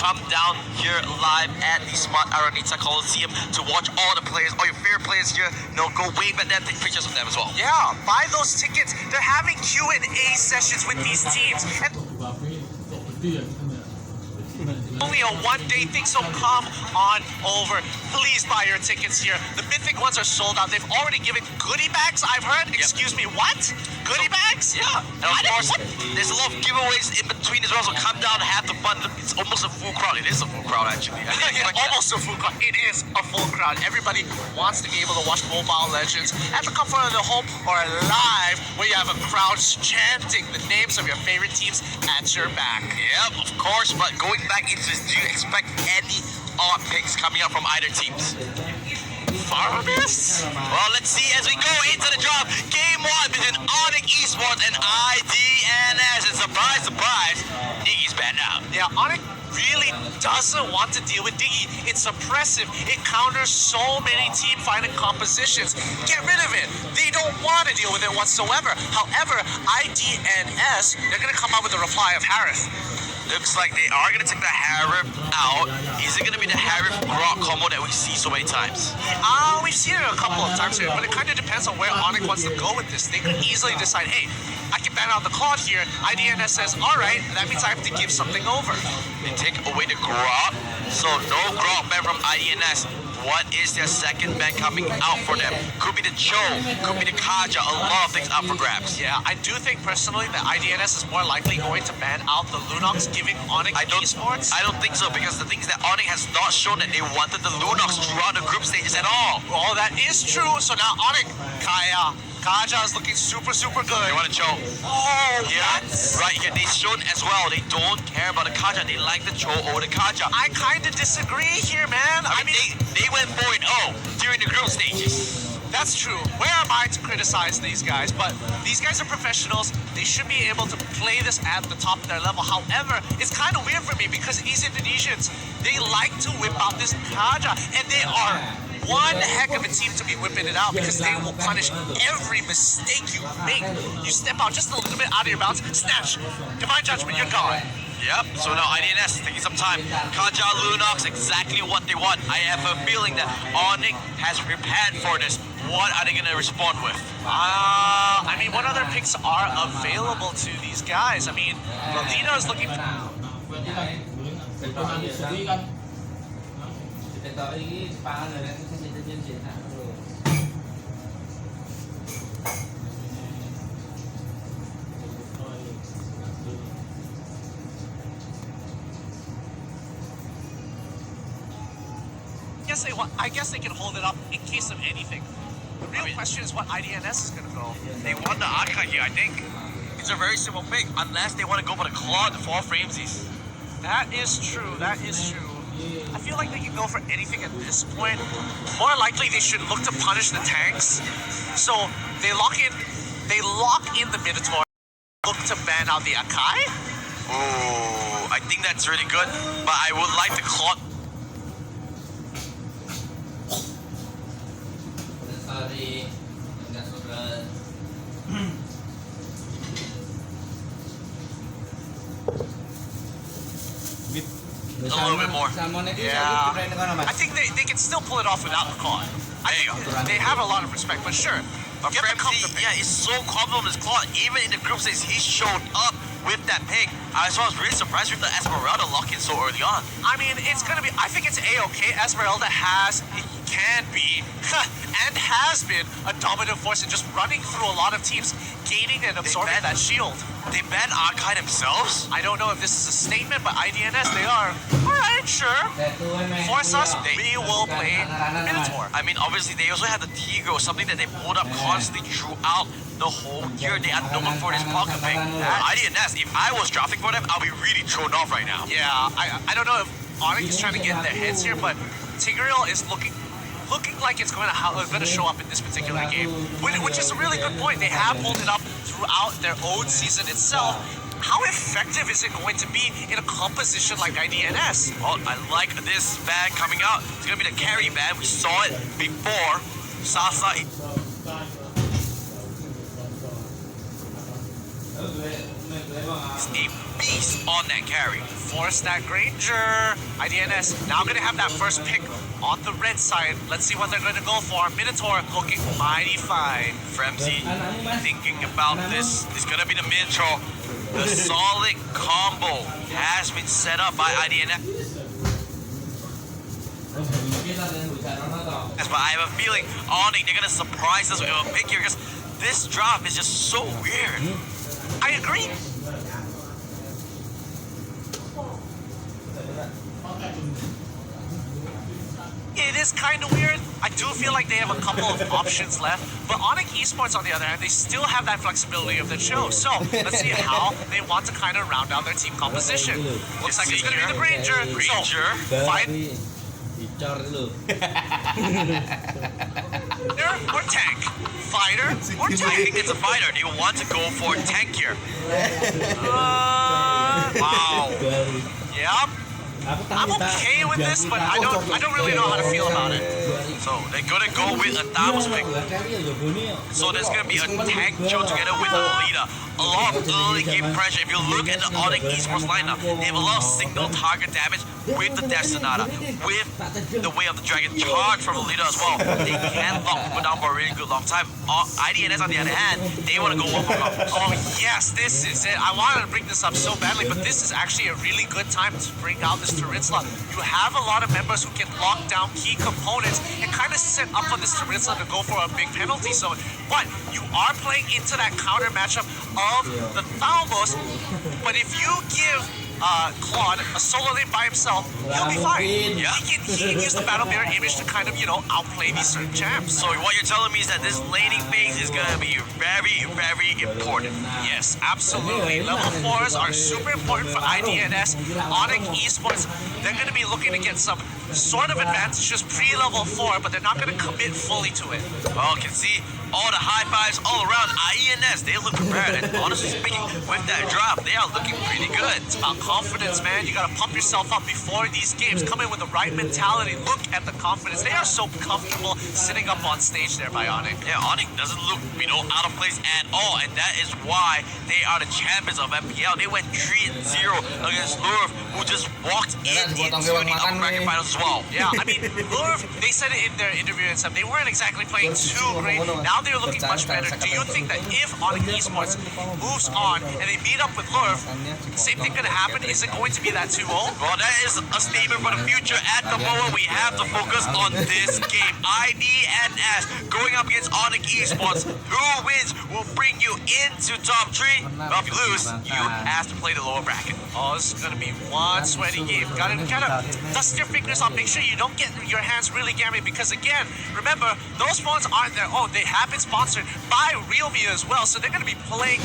Come down here live at the Smart Aranita Coliseum to watch all the players, all your favorite players here. Go wave at them, take pictures of them as well. Yeah, buy those tickets. They're having Q&A sessions with these teams. And only a one-day thing, so come on over. Please buy your tickets here. The Mythic ones are sold out. They've already given goodie bags, I've heard. Excuse me, what? Goodie bags? Yeah, and of course, there's a lot of giveaways in between as well, so come down, have the fun. It's almost a full crowd. It is a full crowd, actually. Almost a full crowd. It is a full crowd. Everybody wants to be able to watch Mobile Legends at the comfort of their home or live, where you have a crowd chanting the names of your favorite teams at your back. Yep, of course, but going back into this, do you expect any odd picks coming up from either teams? Farmers? Well, let's see as we go into the draw. Game 1 between Onyx Esports and IDNS. And surprise, surprise, Iggy's banned out. Yeah, Onyx really doesn't want to deal with Diggy. It's oppressive. It counters so many team fighting compositions. Get rid of it. They don't want to deal with it whatsoever. However, IDNS, they're going to come up with a reply of Harith. Looks like they are going to take the Harith out. Is it going to be the Harith Grok combo that we see so many times? We've seen it a couple of times here, but it kind of depends on where Onyx wants to go with this. They could easily decide, hey, I can ban out the Claude here. IDNS says, all right, that means I have to give something over. They take away the Grok, so no Grok ban from IDNS. What is their second ban coming out for them? Could be the Cho, could be the Kaja, a lot of things up for grabs. Yeah, I do think personally that IDNS is more likely going to ban out the Lunox, giving Onyx Esports. I don't think so, because the thing is that Onyx has not shown that they wanted the Lunox throughout the group stages at all. Oh, that is true. So now Onyx, Kaja is looking super, super good. They want to Cho. Oh, yeah, right. Yeah, they've shown as well. They don't care about the Kaja. They like the Cho over the Kaja. I kind of disagree here, man. I mean, they went 4-0 during the group stages. That's true. Where am I to criticize these guys? But these guys are professionals. They should be able to play this at the top of their level. However, it's kind of weird for me because these Indonesians, they like to whip out this Kaja, and they are one heck of a team to be whipping it out because they will punish every mistake you make. You step out just a little bit out of your bounds, snatch, divine judgment, you're gone. Yep, so now IDNS taking some time. Kaja, Lunox, exactly what they want. I have a feeling that Onyx has prepared for this. What are they going to respond with? I mean, what other picks are available to these guys? I mean, Lolino is looking... I guess they can hold it up in case of anything. The real question is what IDNS is going to go. They want the Arca here, I think. It's a very simple pick, unless they want to go for the Claw, the 4 framesies. That is true, that is true. I feel like they can go for anything at this point. More likely they should look to punish the tanks. So they lock in the Minotaur, look to ban out the Akai. Ooh, I think that's really good, but I would like the Claw. A little bit more. Yeah. I think they can still pull it off without the Claw. They have a lot of respect, but sure. But yeah, it's so confident with his Claw. Even in the group stage, he showed up with that pick. I was really surprised with the Esmeralda lock-in so early on. I mean, it's gonna be, I think it's A-okay. Esmeralda can be, and has been a dominant force in just running through a lot of teams, gaining and absorbing that shield. They banned Arkai themselves? I don't know if this is a statement, but IDNS, they are, alright, sure. Force us, we will play Minotaur. I mean, obviously, they also have the Tigro, something that they pulled up constantly throughout the whole year. They are known for this pocket pick. IDNS, if I was drafting for them, I'll be really thrown off right now. Yeah, I don't know if Onyx is trying to get in their heads here, but Tigreal is looking like it's going to show up in this particular game, which is a really good point. They have pulled it up throughout their own season itself. How effective is it going to be in a composition like IDNS? Well, I like this ban coming out. It's going to be the carry ban. We saw it before. Sasa. He's a beast on that carry. Force that Granger. IDNS now going to have that first pick on the red side. Let's see what they're going to go for. Minotaur looking mighty fine. Fremzy thinking about this. It's gonna be the mid-troll. The solid combo has been set up by IDNS. But I have a feeling Onyx, they're gonna surprise us with a pick here because this drop is just so weird. I agree. It is kind of weird. I do feel like they have a couple of options left, but Onyx Esports, on the other hand, they still have that flexibility of the show. So let's see how they want to kind of round out their team composition. Looks like it's going to be the Granger. Granger. So, fight or tank? Fighter or I tank? think it's a fighter. They want to go for tank here. Wow. Yep. I'm okay with this, but I don't really know how to feel about it. So they're gonna go with a Thanos pick. So there's gonna be a tank Joe together with a leader. A lot of early game pressure. If you look at the Onyx Esports lineup, they have a lot of single target damage with the Destinata, with the Way of the Dragon charge from the leader as well. They can lock people down for a really good long time. IDNS on the other hand, they want to go one for one. Oh yes, this is it. I wanted to bring this up so badly, but this is actually a really good time to bring out this Taritzla. You have a lot of members who can lock down key components and kind of set up for this Taritzla to go for a big penalty zone. But you are playing into that counter matchup of the Thalmos. But if you give Claude a solo lane by himself, he'll be fine. Yeah. He can use the battle mirror image to kind of, outplay these certain champs. So what you're telling me is that this laning phase is gonna be very, very important. Yes, absolutely. Level 4s are super important for IDNS. Onyx Esports, they're going to be looking to get some sort of advantages pre-level 4, but they're not going to commit fully to it. Well, you can see all the high fives all around IENS. They look prepared, and honestly speaking, with that drop, they are looking pretty good. It's about confidence, man. You got to pump yourself up before these games. Come in with the right mentality. Look at the confidence. They are so comfortable sitting up on stage there by Onyx. Yeah, Onyx doesn't look, out of place at all, and that is why they are the champions of MPL. They went 3-0 against Lurv, who just walked into the upper bracket finals as well. Yeah, I mean, Lurv, they said it in their interview and stuff, they weren't exactly playing too great. Now they're looking much better. Do you think that if Onyx Esports moves on and they meet up with Lurv, same thing gonna happen? Is it going to be that 2-0? Well, that is a statement for the future. At the moment, we have to focus on this game. IDNS going up against Onyx Esports. Who wins will bring you into top 3. Well, if you lose, you have to play the lower bracket. Oh, this is gonna be one sweaty game. Gotta dust your fingers on. Make sure you don't get your hands really gammy because again, remember, those phones aren't their own. They have been sponsored by Realme as well, so they're gonna be playing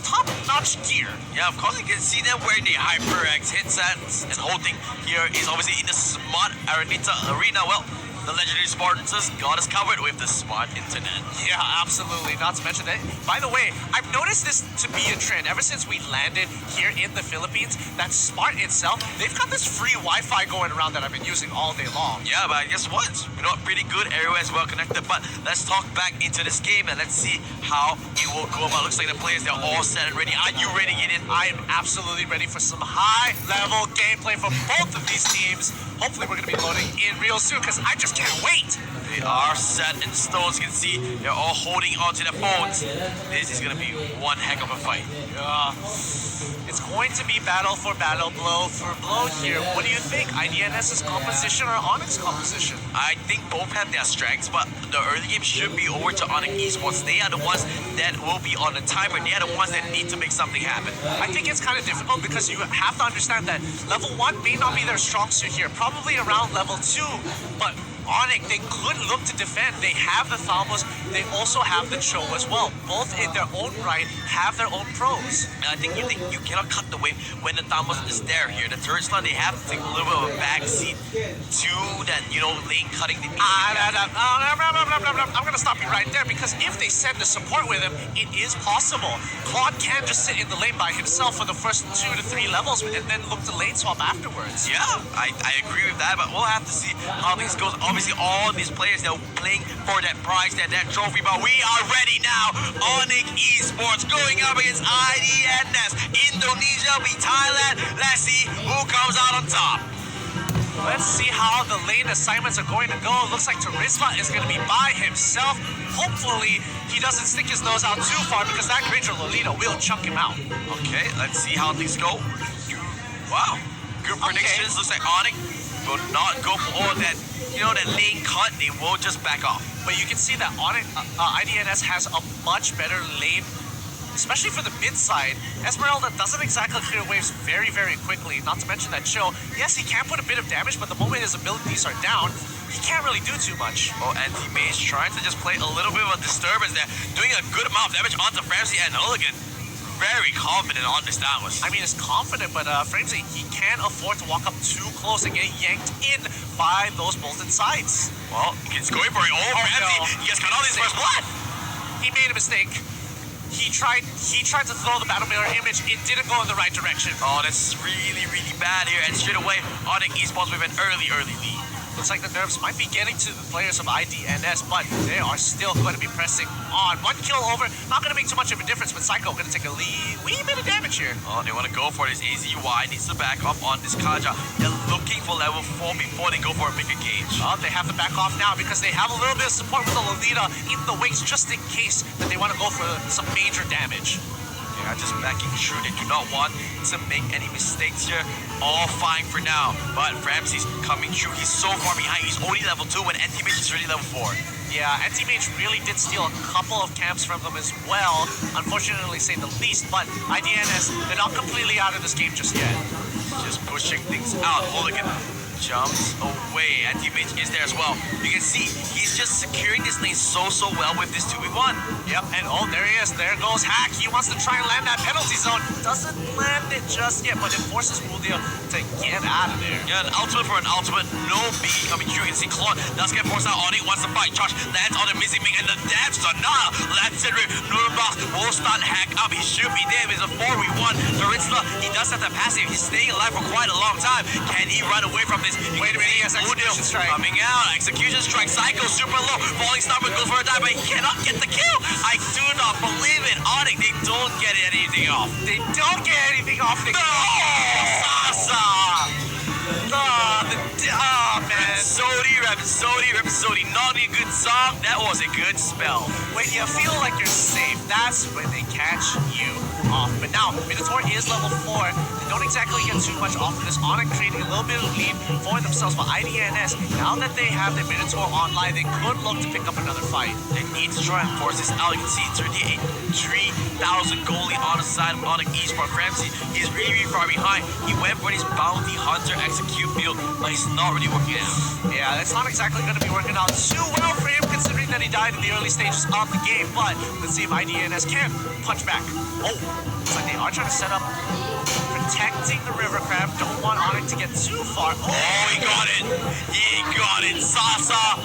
top-notch gear. Yeah, of course you can see them wearing the HyperX headsets, and the whole thing here is obviously in the smart arena. Well, the legendary Spartans got us covered with the smart internet. Yeah, absolutely. Not to mention that. By the way, I've noticed this to be a trend ever since we landed here in the Philippines. That Smart itself, they've got this free Wi-Fi going around that I've been using all day long. Yeah, but guess what? Pretty good. Everywhere is well connected. But let's talk back into this game and let's see how it will go about. Looks like the players, they're all set and ready. Are you ready, Gideon? I am absolutely ready for some high-level gameplay for both of these teams. Hopefully, we're going to be loading in real soon because I just can't wait. They are set in stone. As you can see, they're all holding onto their phones. This is going to be one heck of a fight. It's going to be battle for battle, blow for blow here. What do you think? IDNS's composition or Onyx composition? I think both have their strengths, but the early game should be over to Onyx Esports. They are the ones that will be on the timer. They are the ones that need to make something happen. I think it's kind of difficult because you have to understand that level 1 may not be their strong suit here. Probably around level 2, but Onyx, they could look to defend. They have the Thalmos. They also have the Cho as well. Both in their own right have their own pros. And I think you cannot cut the wave when the Thalmos is there here. The turret slot, they have to take a little bit of a backseat to that, lane cutting the I'm going to stop you right there because if they send the support with him, it is possible. Claude can just sit in the lane by himself for the first 2 to 3 levels and then look to lane swap afterwards. Yeah, I agree with that, but we'll have to see how things goes. obviously all these players that are playing for that prize, that trophy, but we are ready now. Onyx Esports going up against IDNS. Indonesia beat Thailand. Let's see who comes out on top. Let's see how the lane assignments are going to go. Looks like Turisma is going to be by himself. Hopefully, he doesn't stick his nose out too far because that Granger Lolita will chunk him out. Okay, let's see how things go. Wow, good predictions. Looks like Onyx will not go for all that, that lane cut. They will just back off. But you can see that Onyx, IDNS has a much better lane, especially for the mid side. Esmeralda doesn't exactly clear waves very, very quickly. Not to mention that Chill, yes, he can put a bit of damage, but the moment his abilities are down, he can't really do too much. Oh, anti-mage trying to just play a little bit of a disturbance there, doing a good amount of damage onto Framsy and Hooligan. Very confident on this downwards. I mean, he's confident, but Framsy, he can't afford to walk up too close and get yanked in by those bolted sides. Well, he's going for it. Oh, Framsy, no. he gets cut off his first blood. He made a mistake. He tried to throw the battle mirror image. It didn't go in the right direction. Oh, that's really, really bad here. And straight away, Onyx Esports with an early lead. Looks like the nerves might be getting to the players of IDNS, but they are still going to be pressing on. One kill over, not going to make too much of a difference, but Psycho going to take a wee bit of damage here. Oh, they want to go for this AZY. Needs to back off on this Kaja. They're looking for level 4 before they go for a bigger gauge. Oh, they have to back off now because they have a little bit of support with the Lolita in the wings just in case that they want to go for some major damage. They are just backing true. They do not want to make any mistakes here. All fine for now. But Ramsey's coming through. He's so far behind. He's only level 2 when Anti-Mage is really level 4. Yeah, Anti-Mage really did steal a couple of camps from them as well. Unfortunately, say the least. But IDNS, they're not completely out of this game just yet. Just pushing things out. Hooligan jumps away. Anti-Mage is there as well. You can see he's just securing this lane so well with this 2v1. Yep, and oh, there he is. There goes Hack. He wants to try and land that penalty zone. Doesn't land it just yet, but it forces Muldio to get out of there. Yeah, an ultimate for an ultimate. No B coming through. You can see Claude. Does get forced out on it. Wants to fight. Charge lands on the missing Ming and the damage to Nala. Lands it. Nuremberg will start Hack up. He should be there. It's a 4v1. Doritzler, he does have the passive. He's staying alive for quite a long time. Can he run away from this? Wait a minute, he has execution strike. Coming out, execution strike, Psycho super low, falling star will go for a dive, but he cannot get the kill. I do not believe it. Onyx, they don't get anything off. They don't get anything off. No! Sasa! Oh, man. Rhapsody, not a good song. That was a good spell. When you feel like you're safe, that's when they catch you off. But now, Minotaur is level 4. They don't exactly get too much off of this. Onyx creating a little bit of lead for themselves. But IDNS, now that they have their Minotaur online, they could look to pick up another fight. They need to try and force this out. You can see 3,000 goalie on the side of Onyx Esports. Ramsey is really far behind. He went for this bounty hunter execute build, but he's not really working out. Yeah, it's not exactly going to be working out too well for him, considering that he died in the early stages of the game. But let's see if IDNS can punch back. Oh, looks like they are trying to set up protecting the river crab. Don't want Onyx to get too far. Oh, he got it. He got it. Sasa.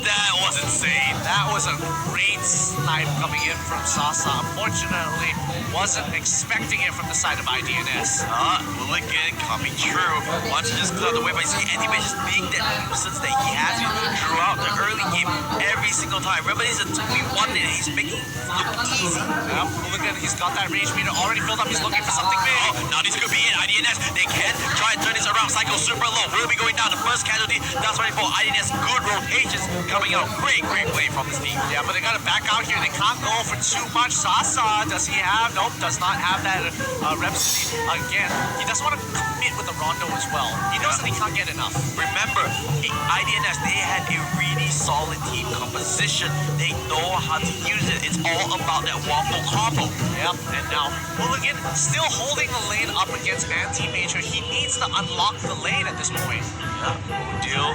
That was insane. That was a great snipe coming in from Sasa. Unfortunately, wasn't expecting it from the side of IDNS. Hooligan coming through. Wants to just clear the way, but you see Anti-Mage just being that nuisance that he has throughout the early game every single time. Remember, he's a 2v1 and he's making it look easy. Yep, Hooligan, he's got that rage meter already filled up. He's looking for something big. Oh, now this could be it. IDNS, they can try and turn this around. Psycho super low. Will be going down. The first casualty. That's right for IDNS. Good rotations coming out. Great play from this team. Yeah, but they gotta back out here. They can't go for too much. Sasa, does he have? Nope, does not have that Rhapsody. Again, he doesn't want to commit with the Rondo as well. He knows that he can't get enough. Remember, IDNS, they had a really solid team composition. They know how to use it. It's all about that wombo combo. Yep, and now Hooligan still holding the lane up against Anti-Major. He needs to unlock the lane at this point. Yeah, deal.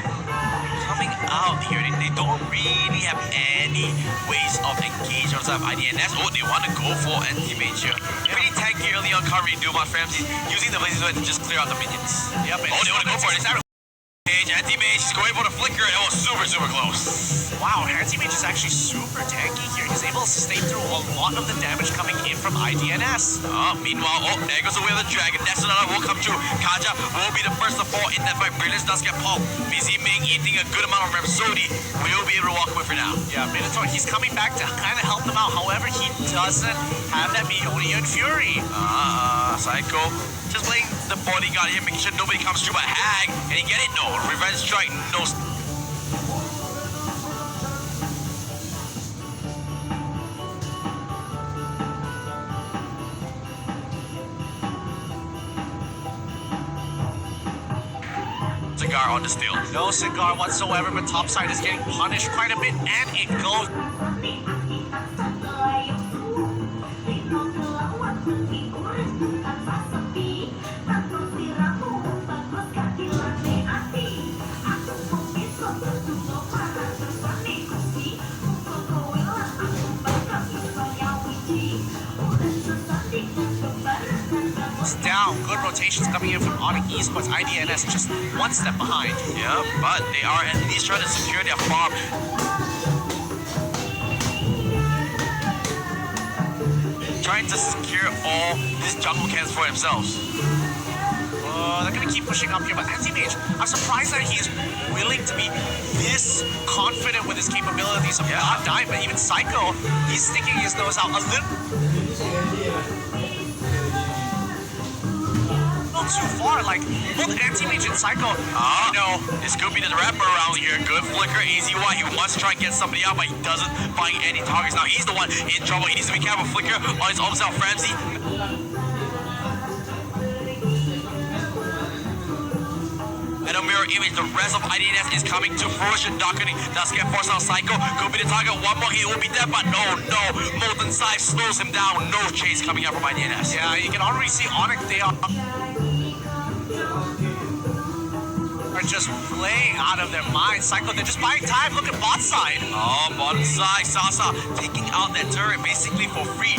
Coming out here, they don't really have any ways of engaging on the side of IDNS. Oh, they want to go for Anti-Mage here. Pretty tanky early on, can't really do much. Ramsey using the Blazing Sword to just clear out the minions. Yep, oh, they want to go for it. And Anti-Mage is going for the flicker, and it was super close. Wow, Anti-Mage is actually super tanky here. He's able to sustain through a lot of the damage coming in from IDNS. Meanwhile, there goes away the dragon. That's another will come true. Kaja will be the first to fall in that fight. Brilliance does get popped. Busy Ming eating a good amount of Rhapsody will be able to walk away for now. Yeah, Minotaur, he's coming back to kind of help them out. However, he doesn't have that Meonian Fury. Psycho just playing the bodyguard here, making sure nobody comes through. But Hag, and he get it? No. Revenge strike, no. Cigar on the steal. No cigar whatsoever, but topside is getting punished quite a bit, and it goes. Down. Good rotations coming in from Onyx Esports. IDNS just one step behind. Yeah, but they are at least trying to secure their farm. Trying to secure all these jungle camps for themselves. They're gonna keep pushing up here, but Anti-Mage, I'm surprised that he's willing to be this confident with his capabilities of not dying, but even Psycho, he's sticking his nose out a little too far. Like, both Anti-Mage and Psycho, this could be the rapper around here. Good flicker, easy one. He wants to try and get somebody out, but he doesn't find any targets. Now he's the one in trouble. He needs to be careful. Flicker on his own self. Ramsey. And a mirror image, the rest of IDNS is coming to fruition. Darkening does get forced on Psycho. Could be the target. One more hit will be dead, but no. Molten Scythe slows him down. No chase coming out from IDNS. Yeah, you can already see Onyx. They are just playing out of their minds. Psycho, they're just buying time. Look at bot side. Bottom side. Sasa taking out that turret basically for free.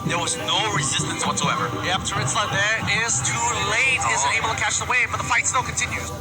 There was no resistance whatsoever. Yep, Turretsla there is too late. Isn't able to catch the wave, but the fight still continues.